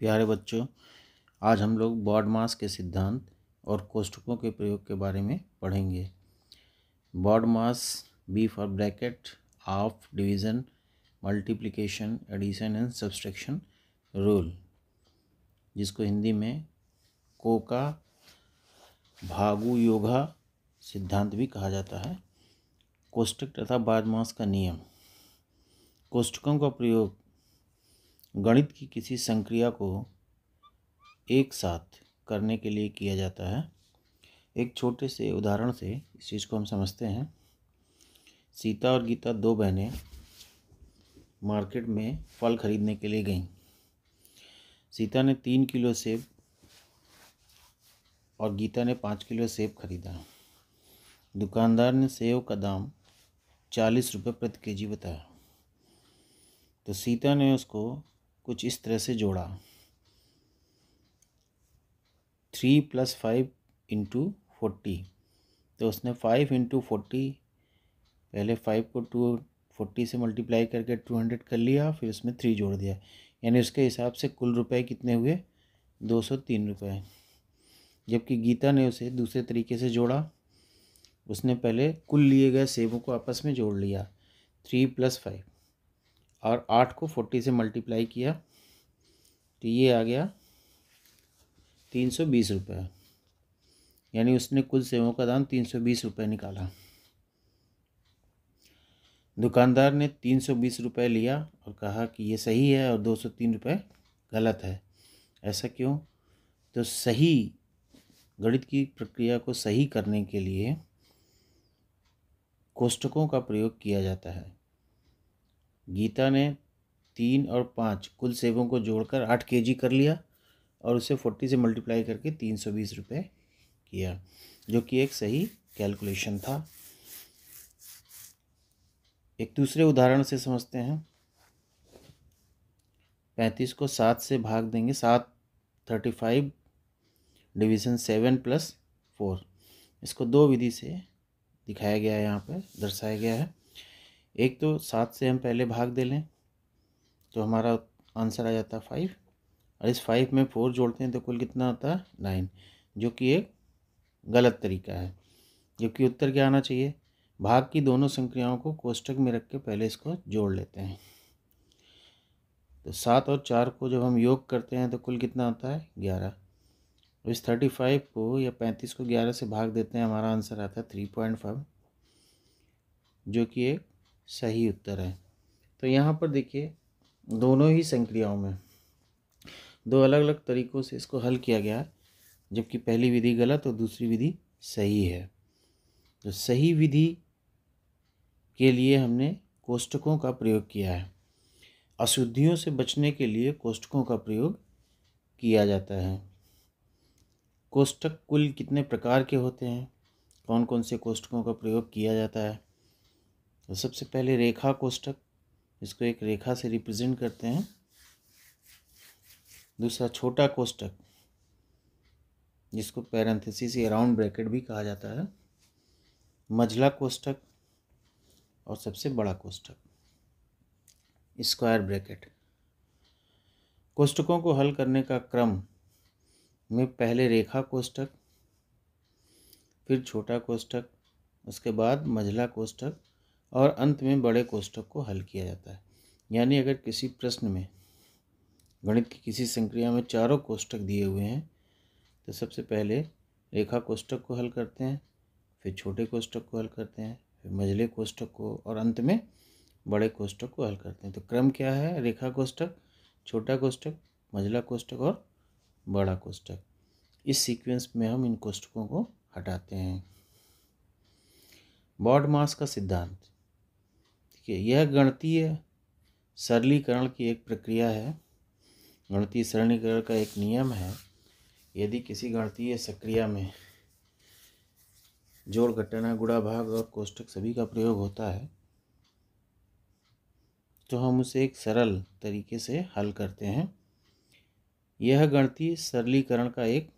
प्यारे बच्चों, आज हम लोग बॉडमास के सिद्धांत और कोष्ठकों के प्रयोग के बारे में पढ़ेंगे। BODMAS, B for bracket, of, division, multiplication, addition and subtraction rule, जिसको हिंदी में कोका भागु योगा सिद्धांत भी कहा जाता है। कोष्ठक तथा बॉडमास का नियम। कोष्ठकों का प्रयोग गणित की किसी संक्रिया को एक साथ करने के लिए किया जाता है। एक छोटे से उदाहरण से इस चीज़ को हम समझते हैं। सीता और गीता दो बहनें मार्केट में फल खरीदने के लिए गईं। सीता ने 3 किलो सेब और गीता ने 5 किलो सेब खरीदा। दुकानदार ने सेब का दाम 40 रुपये प्रति केजी बताया। तो सीता ने उसको कुछ इस तरह से जोड़ा, 3 + 5 × 40। तो उसने 5 × 40, पहले 5 को 240 से मल्टीप्लाई करके 200 कर लिया, फिर उसमें 3 जोड़ दिया, यानी उसके हिसाब से कुल रुपए कितने हुए, 203 रुपये। जबकि गीता ने उसे दूसरे तरीके से जोड़ा। उसने पहले कुल लिए गए सेबों को आपस में जोड़ लिया, 3 + 5, और 8 को 40 से मल्टीप्लाई किया, तो ये आ गया 320 रुपये। यानी उसने कुल सेबों का दाम 320 रुपये निकाला। दुकानदार ने 320 रुपये लिया और कहा कि ये सही है और 203 रुपये गलत है। ऐसा क्यों? तो सही गणित की प्रक्रिया को सही करने के लिए कोष्ठकों का प्रयोग किया जाता है। गीता ने 3 और 5 कुल सेबों को जोड़कर 8 केजी कर लिया और उसे 40 से मल्टीप्लाई करके 320 रुपये किया, जो कि एक सही कैलकुलेशन था। एक दूसरे उदाहरण से समझते हैं। 35 को 7 से भाग देंगे, 7 35 डिवीज़न 7 + 4। इसको दो विधि से दिखाया गया है, यहाँ पर दर्शाया गया है। एक तो 7 से हम पहले भाग दे लें तो हमारा आंसर आ जाता है 5, और इस 5 में 4 जोड़ते हैं तो कुल कितना होता है 9, जो कि एक गलत तरीका है। जबकि उत्तर क्या आना चाहिए, भाग की दोनों संख्याओं को कोष्ठक में रख के पहले इसको जोड़ लेते हैं। तो 7 और 4 को जब हम योग करते हैं तो कुल कितना होता है 11। इस 35 को या 35 को 11 से भाग देते हैं, हमारा आंसर आता है 3.5, जो कि एक सही उत्तर है। तो यहाँ पर देखिए, दोनों ही संक्रियाओं में दो अलग अलग तरीक़ों से इसको हल किया गया है, जबकि पहली विधि गलत और दूसरी विधि सही है। तो सही विधि के लिए हमने कोष्ठकों का प्रयोग किया है। अशुद्धियों से बचने के लिए कोष्ठकों का प्रयोग किया जाता है। कोष्ठक कुल कितने प्रकार के होते हैं, कौन कौन से कोष्ठकों का प्रयोग किया जाता है? तो सबसे पहले रेखा कोष्ठक, इसको एक रेखा से रिप्रेजेंट करते हैं। दूसरा छोटा कोष्ठक, जिसको पैरेंथेसिस या राउंड ब्रैकेट भी कहा जाता है। मझला कोष्ठक और सबसे बड़ा कोष्ठक, स्क्वायर ब्रैकेट। कोष्ठकों को हल करने का क्रम में पहले रेखा कोष्ठक, फिर छोटा कोष्ठक, उसके बाद मझला कोष्ठक और अंत में बड़े कोष्ठक को हल किया जाता है। यानी अगर किसी प्रश्न में गणित की किसी संक्रिया में चारों कोष्ठक दिए हुए हैं तो सबसे पहले रेखा कोष्ठक को हल करते हैं, फिर छोटे कोष्ठक को हल करते हैं, फिर मझले कोष्ठक को, और अंत में बड़े कोष्ठक को हल करते हैं। तो क्रम क्या है, रेखा कोष्ठक, छोटा कोष्ठक, मझला कोष्ठक और बड़ा कोष्ठक। इस सीक्वेंस में हम इन कोष्ठकों को हटाते हैं। बॉडमास का सिद्धांत, देखिए, यह गणितीय सरलीकरण की एक प्रक्रिया है। गणितीय सरलीकरण का एक नियम है। यदि किसी गणितीय प्रक्रिया में जोड़, घटाना, गुणा, भाग और कोष्ठक सभी का प्रयोग होता है तो हम उसे एक सरल तरीके से हल करते हैं। यह गणितीय सरलीकरण का एक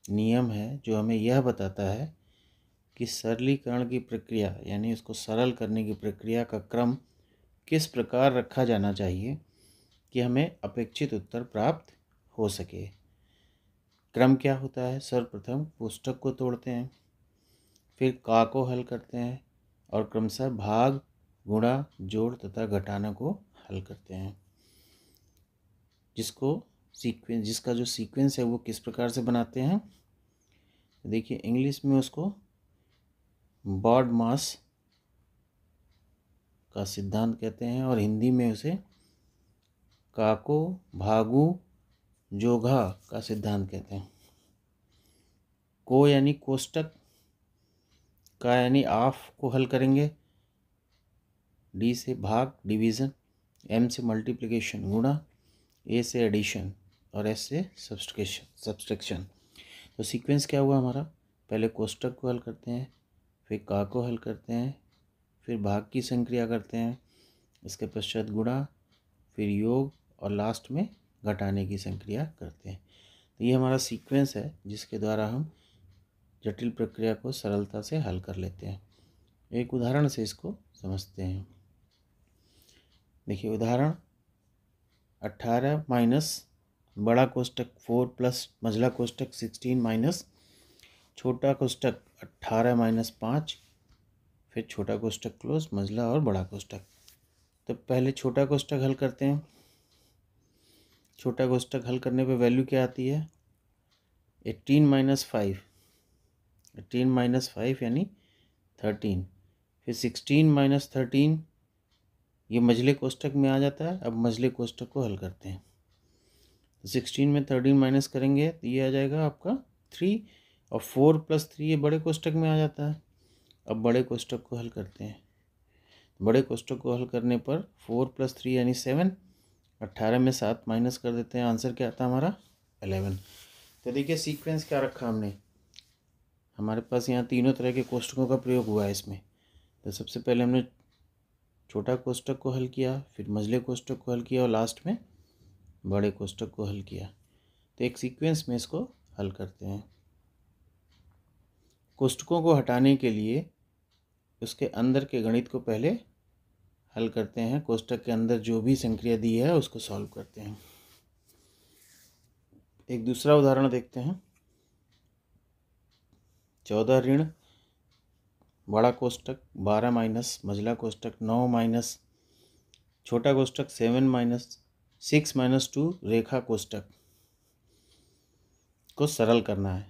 नियम है जो हमें यह बताता है कि सरलीकरण की प्रक्रिया, यानी उसको सरल करने की प्रक्रिया का क्रम किस प्रकार रखा जाना चाहिए कि हमें अपेक्षित उत्तर प्राप्त हो सके। क्रम क्या होता है? सर्वप्रथम कोष्ठक को तोड़ते हैं, फिर का को हल करते हैं और क्रमशः भाग, गुणा, जोड़ तथा घटाना को हल करते हैं। जिसका जो सीक्वेंस है वो किस प्रकार से बनाते हैं? देखिए, इंग्लिश में उसको बॉडमास का सिद्धांत कहते हैं और हिंदी में उसे काको भागु जोघा का सिद्धांत कहते हैं। को यानी कोष्टक, का यानी आफ को हल करेंगे, डी से भाग डिवीज़न, एम से मल्टीप्लिकेशन गुणा, ए से एडिशन और एस से सब्सट्रैक्शन। तो सीक्वेंस क्या हुआ हमारा? पहले कोष्टक को हल करते हैं, फिर का को हल करते हैं, फिर भाग की संक्रिया करते हैं, इसके पश्चात गुणा, फिर योग और लास्ट में घटाने की संक्रिया करते हैं। तो ये हमारा सीक्वेंस है जिसके द्वारा हम जटिल प्रक्रिया को सरलता से हल कर लेते हैं। एक उदाहरण से इसको समझते हैं। देखिए उदाहरण 18 माइनस बड़ा कोष्टक 4 प्लस मझला कोष्टक 16 माइनस छोटा कोष्टक 18 माइनस 5, फिर छोटा कोष्टक क्लोज, मझला और बड़ा कोष्टक। तो पहले छोटा कोष्टक हल करते हैं। छोटा कोष्टक हल करने पे वैल्यू क्या आती है? 18 माइनस 5, 18 माइनस 5 यानी 13, फिर 16 माइनस 13 ये मझले कोष्टक में आ जाता है। अब मझले कोष्टक को हल करते हैं। तो 16 में 13 माइनस करेंगे तो ये आ जाएगा आपका 3 और 4 प्लस 3 ये बड़े कोष्टक में आ जाता है। अब बड़े कोष्टक को हल करते हैं। बड़े कोष्टक को हल करने पर 4 प्लस 3 यानी 7, 18 में 7 माइनस कर देते हैं, आंसर क्या आता है हमारा? 11। तो देखिए सीक्वेंस क्या रखा हमने। हमारे पास यहाँ तीनों तरह के कोष्टकों का प्रयोग हुआ है इसमें। तो सबसे पहले हमने छोटा कोष्टक को हल किया, फिर मझले कोष्टक को हल किया और लास्ट में बड़े कोष्टक को हल किया। तो एक सीक्वेंस में इसको हल करते हैं। कोष्टकों को हटाने के लिए उसके अंदर के गणित को पहले हल करते हैं। कोष्टक के अंदर जो भी संक्रिया दी है उसको सॉल्व करते हैं। एक दूसरा उदाहरण देखते हैं। 14 ऋण बड़ा कोष्टक 12 माइनस मझला कोष्टक 9 माइनस छोटा कोष्टक 7 माइनस 6 माइनस 2 रेखा कोष्टक को सरल करना है।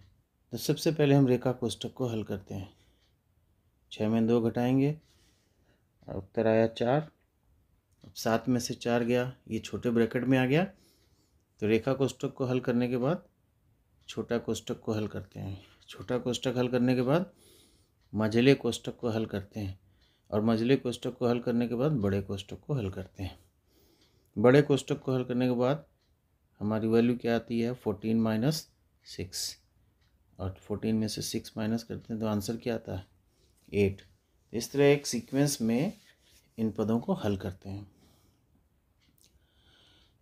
तो सबसे पहले हम रेखा कोष्टक को हल करते हैं। 6 में 2 घटाएंगे और उत्तर आया 4। अब 7 में से 4 गया, ये छोटे ब्रैकेट में आ गया। तो रेखा कोष्टक को हल करने के बाद छोटा कोष्टक को हल करते हैं। छोटा कोष्टक हल करने के बाद मझले कोष्टक को हल करते हैं और मझले कोष्टक को हल करने के बाद बड़े कोष्टक को हल करते हैं। बड़े कोष्टक को हल करने के बाद हमारी वैल्यू क्या आती है? 14 माइनस 6 और 14 में से 6 माइनस करते हैं तो आंसर क्या आता है? 8। इस तरह एक सीक्वेंस में इन पदों को हल करते हैं।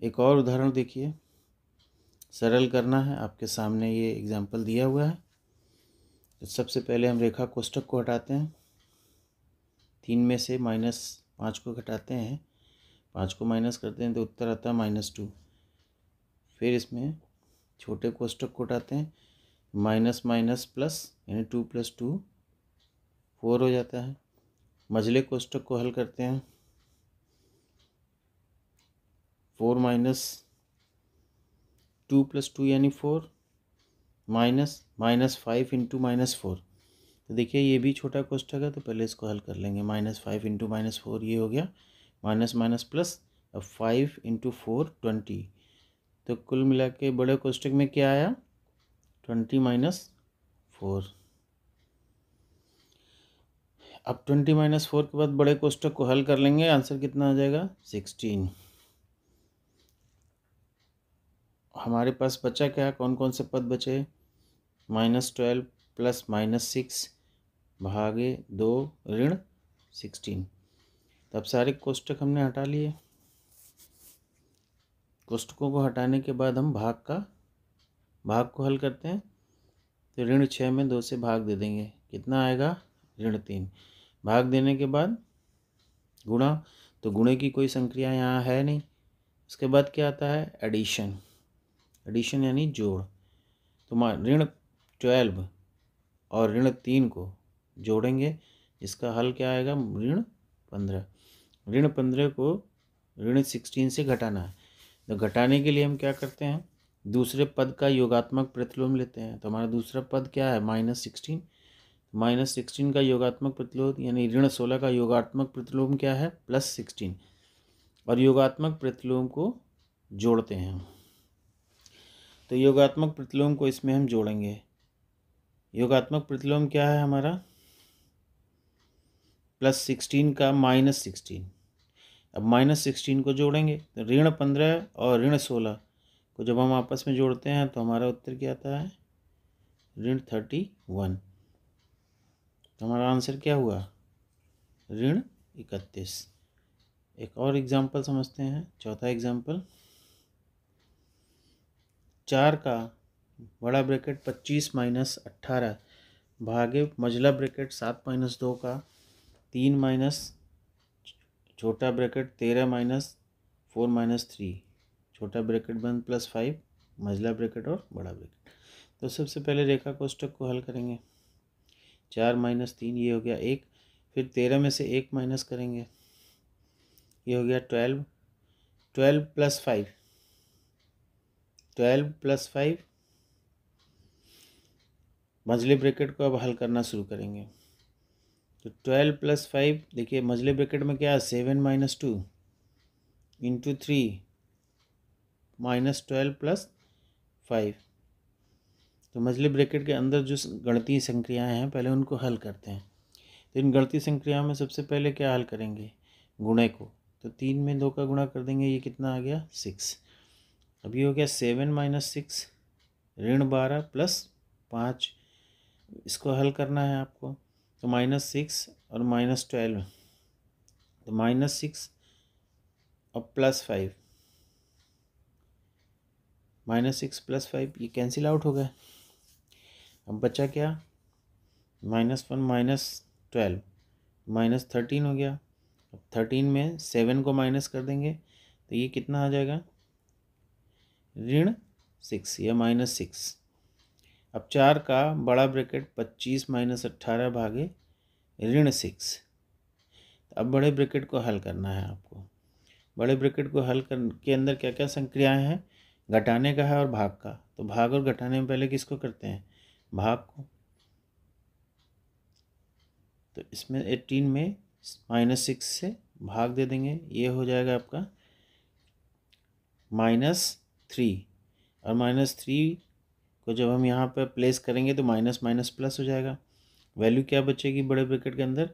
एक और उदाहरण देखिए। सरल करना है, आपके सामने ये एग्जाम्पल दिया हुआ है। तो सबसे पहले हम रेखा कोष्टक को हटाते हैं। 3 में से -5 को घटाते हैं, 5 को माइनस करते हैं तो उत्तर आता है -2। फिर इसमें छोटे कोष्टक को हटाते हैं, माइनस माइनस प्लस यानी 2 + 2 4 हो जाता है। मझले कोष्टक को हल करते हैं। 4 माइनस 2 + 2 यानी 4 माइनस -5 × -4। तो देखिए ये भी छोटा कोष्टक है तो पहले इसको हल कर लेंगे। -5 × -4 ये हो गया, माइनस माइनस प्लस, अब 5 × 4 20। तो कुल मिला के बड़े कोष्टक में क्या आया? 20 - 4। अब 20 - 4 के बाद बड़े कोष्टक को हल कर लेंगे, आंसर कितना आ जाएगा? 16। हमारे पास बचा क्या? कौन कौन से पद बचे? -12 प्लस -6 भागे 2 ऋण 16। तब सारे कोष्टक हमने हटा लिए। कोष्टकों को हटाने के बाद हम भाग को हल करते हैं। तो ऋण 6 में 2 से भाग दे देंगे, कितना आएगा? ऋण 3। भाग देने के बाद गुणा, तो गुणे की कोई संक्रिया यहाँ है नहीं, उसके बाद क्या आता है, एडिशन। एडिशन यानी जोड़। तो ऋण 12 और ऋण 3 को जोड़ेंगे, इसका हल क्या आएगा, ऋण 15। ऋण 15 को ऋण 16 से घटाना है। तो घटाने के लिए हम क्या करते हैं, दूसरे पद का योगात्मक प्रतिलोम लेते हैं। तो हमारा दूसरा पद क्या है, -16। -16 का योगात्मक प्रतिलोम यानी ऋण 16 का योगात्मक प्रतिलोम क्या है, +16। और योगात्मक प्रतिलोम को जोड़ते हैं। तो योगात्मक प्रतिलोम को इसमें हम जोड़ेंगे। योगात्मक प्रतिलोम क्या है हमारा, +16 का -16। अब -16 को जोड़ेंगे तो ऋण 15 और ऋण 16 को जब हम आपस में जोड़ते हैं तो हमारा उत्तर क्या आता है, ऋण 31। तो हमारा आंसर क्या हुआ, ऋण 31। एक और एग्जाम्पल समझते हैं, चौथा एग्जाम्पल। 4 का बड़ा ब्रैकेट 25 - 18 भागे मझला ब्रैकेट 7 - 2 का 3 माइनस छोटा ब्रैकेट 13 - 4 - 3 छोटा ब्रैकेट बंद +5 मझला ब्रैकेट और बड़ा ब्रैकेट। तो सबसे पहले रेखा कोष्ठक को हल करेंगे। 4 - 3 ये हो गया 1, फिर 13 में से 1 माइनस करेंगे, ये हो गया 12। 12 + 5 12 + 5 मझले ब्रैकेट को अब हल करना शुरू करेंगे। तो 12 + 5 देखिए मझले ब्रैकेट में क्या है, 7 - 2 × 3 -12 + 5। तो मझले ब्रैकेट के अंदर जो गणितीय संक्रियाएं हैं पहले उनको हल करते हैं। तो इन गणितीय संक्रियाओं में सबसे पहले क्या हल करेंगे, गुणे को। तो 3 में 2 का गुणा कर देंगे, ये कितना आ गया, 6। अब ये हो गया 7 - 6 ऋण 12 + 5। इसको हल करना है आपको। तो -6 और -12 तो -6 और +5 -6 + 5 ये कैंसिल आउट हो गए। अब बचा क्या, -1 - 12 -13 हो गया। अब 13 में 7 को माइनस कर देंगे तो ये कितना आ जाएगा, ऋण 6 या -6। अब 4 का बड़ा ब्रैकेट 25 - 18 भागे ऋण 6। अब बड़े ब्रैकेट को हल करना है आपको। बड़े ब्रैकेट को हल कर के अंदर क्या क्या संक्रियाएं हैं, घटाने का है और भाग का। तो भाग और घटाने में पहले किसको करते हैं, भाग को। तो इसमें 18 में -6 से भाग दे देंगे, ये हो जाएगा आपका -3। और -3 को जब हम यहाँ पर प्लेस करेंगे तो माइनस माइनस प्लस हो जाएगा। वैल्यू क्या बचेगी बड़े ब्रैकेट के अंदर,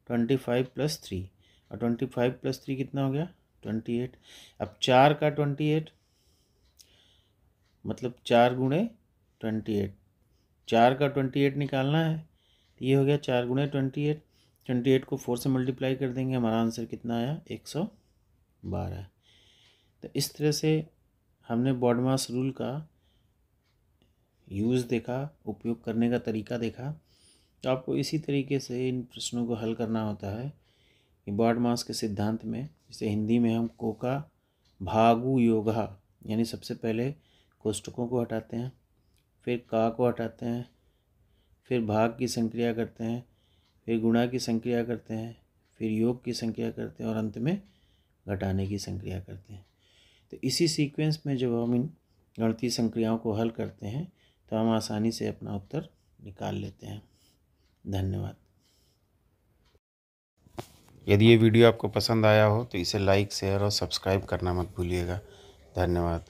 25 + 3। और 25 + 3 कितना हो गया, 28। अब 4 का 28 मतलब 4 × 28। 4 का 28 निकालना है तो ये हो गया 4 × 28। 28 को 4 से मल्टीप्लाई कर देंगे, हमारा आंसर कितना आया, 112। तो इस तरह से हमने बॉडमास रूल का यूज़ देखा, उपयोग करने का तरीका देखा। तो आपको इसी तरीके से इन प्रश्नों को हल करना होता है कि बॉडमास के सिद्धांत में, जैसे हिंदी में हम कोका भागु योगा, यानी सबसे पहले कोष्ठकों को हटाते हैं, फिर का को हटाते हैं, फिर भाग की संक्रिया करते हैं, फिर गुणा की संक्रिया करते हैं, फिर योग की संक्रिया करते हैं और अंत में घटाने की संक्रिया करते हैं। तो इसी सीक्वेंस में जब हम इन गणितीय संक्रियाओं को हल करते हैं तो हम आसानी से अपना उत्तर निकाल लेते हैं। धन्यवाद। यदि ये वीडियो आपको पसंद आया हो तो इसे लाइक, शेयर और सब्सक्राइब करना मत भूलिएगा। धन्यवाद।